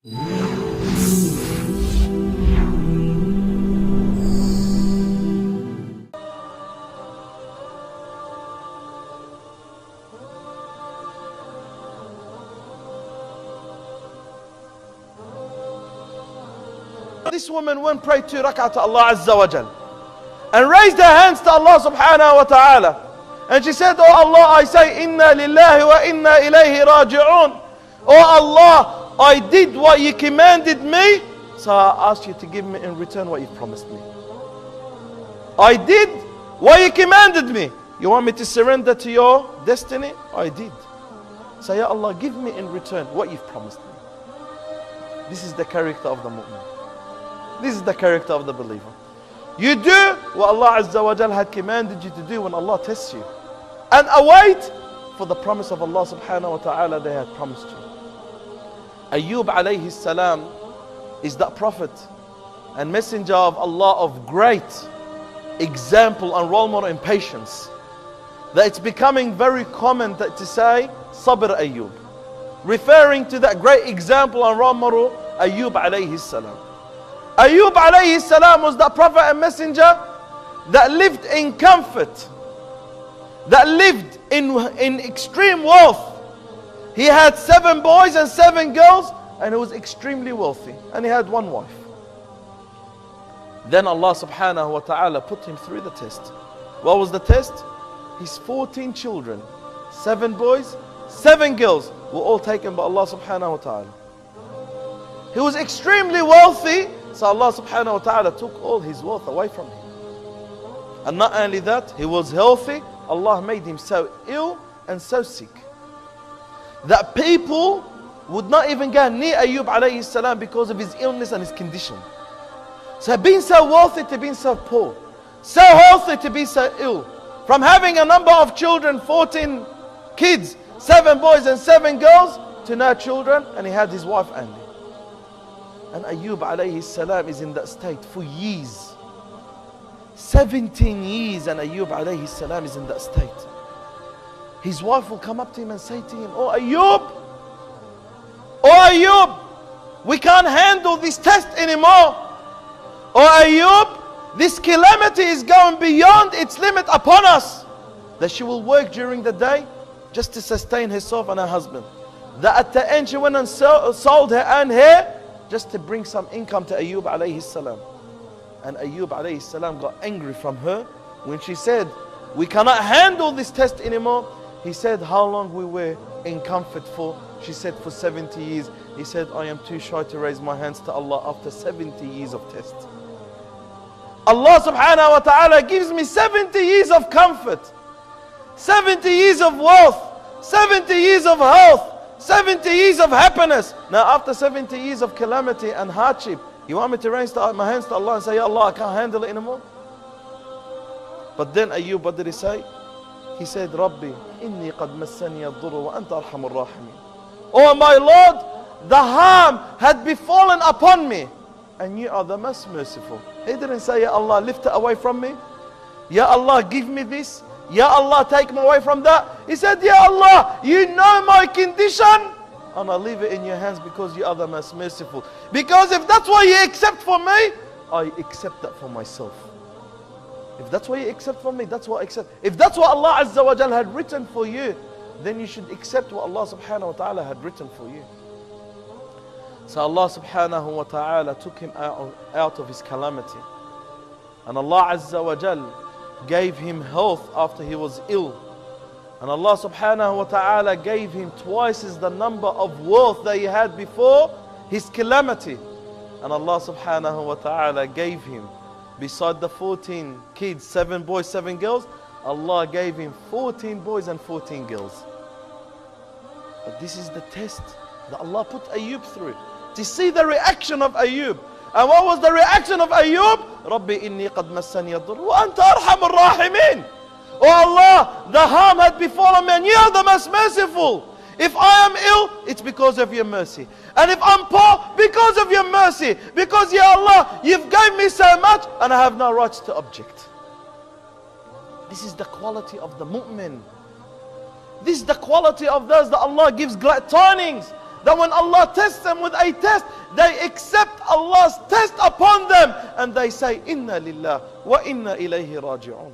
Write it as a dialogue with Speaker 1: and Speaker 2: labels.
Speaker 1: This woman went pray 2 rak'ah to Allah Azza wa Jal and raised her hands to Allah subhanahu wa ta'ala. And she said, oh Allah, I say, Inna lillahi wa inna ilayhi raji'un. Oh Allah, I did what you commanded me, so I ask you to give me in return what you promised me. I did what you commanded me. You want me to surrender to your destiny? I did. So Ya Allah, give me in return what you've promised me. This is the character of the mu'min. This is the character of the believer. You do what Allah Azza wa Jal had commanded you to do when Allah tests you, and await for the promise of Allah subhanahu wa ta'ala they had promised you. Ayub alayhi salam is that prophet and messenger of Allah of great example and role model in patience, that it's becoming very common to say Sabr Ayub, referring to that great example and role model Ayub alayhi salam. Ayub alayhi salam was that prophet and messenger that lived in comfort, that lived in extreme wealth. He had 7 boys and 7 girls, and he was extremely wealthy, and he had 1 wife. Then Allah subhanahu wa ta'ala put him through the test. What was the test? His 14 children, 7 boys, 7 girls, were all taken by Allah subhanahu wa ta'ala. He was extremely wealthy, so Allah subhanahu wa ta'ala took all his wealth away from him. And not only that, he was healthy, Allah made him so ill and so sick that people would not even go near Ayub alayhi salam because of his illness and his condition. So being so wealthy to being so poor, so healthy to be so ill, from having a number of children, 14 kids, 7 boys and 7 girls, to no children, and he had his wife only. And Ayub alayhi salam is in that state for years. 17 years, and Ayub alayhi salam is in that state. His wife will come up to him and say to him, oh Ayub, we can't handle this test anymore. Oh Ayub, this calamity is going beyond its limit upon us. That she will work during the day just to sustain herself and her husband. That at the end she went and sold her own hair just to bring some income to Ayub alayhi salam. And Ayub alayhi salam got angry from her when she said, we cannot handle this test anymore. He said, how long we were in comfort for? She said, for 70 years. He said, I am too shy to raise my hands to Allah after 70 years of test. Allah subhanahu wa ta'ala gives me 70 years of comfort, 70 years of wealth, 70 years of health, 70 years of happiness. Now after 70 years of calamity and hardship, you want me to raise my hands to Allah and say, Ya Allah, I can't handle it anymore? But then Ayub, what did he say? He said, Rabbi, inni qad massani ad-durru wa anta arhamur rahimin. Oh my Lord, the harm had befallen upon me, and you are the most merciful. He didn't say, Ya Allah, lift it away from me. Ya Allah, give me this. Ya Allah, take me away from that. He said, Ya Allah, you know my condition, and I leave it in your hands because you are the most merciful. Because if that's what you accept for me, I accept that for myself. If that's what you accept from me, that's what I accept. If that's what Allah Azza wa Jal had written for you, then you should accept what Allah subhanahu wa ta'ala had written for you. So Allah subhanahu wa ta'ala took him out of his calamity. And Allah Azza wa Jal gave him health after he was ill. And Allah subhanahu wa ta'ala gave him twice as the number of wealth that he had before his calamity. And Allah subhanahu wa ta'ala gave him, beside the 14 kids, 7 boys, 7 girls, Allah gave him 14 boys and 14 girls. But this is the test that Allah put Ayub through, to see the reaction of Ayub. And what was the reaction of Ayub? Rabbi inni qad massani ad-durr wa anta arhamur rahimin. Oh Allah, the harm had befallen me and you are the most merciful. If I am ill, it's because of your mercy. And if I'm poor, because of your mercy. Because Ya Allah, you've given me so much and I have no rights to object. This is the quality of the mu'min. This is the quality of those that Allah gives glad tidings, that when Allah tests them with a test, they accept Allah's test upon them and they say, Inna lillah wa inna ilayhi raji'un.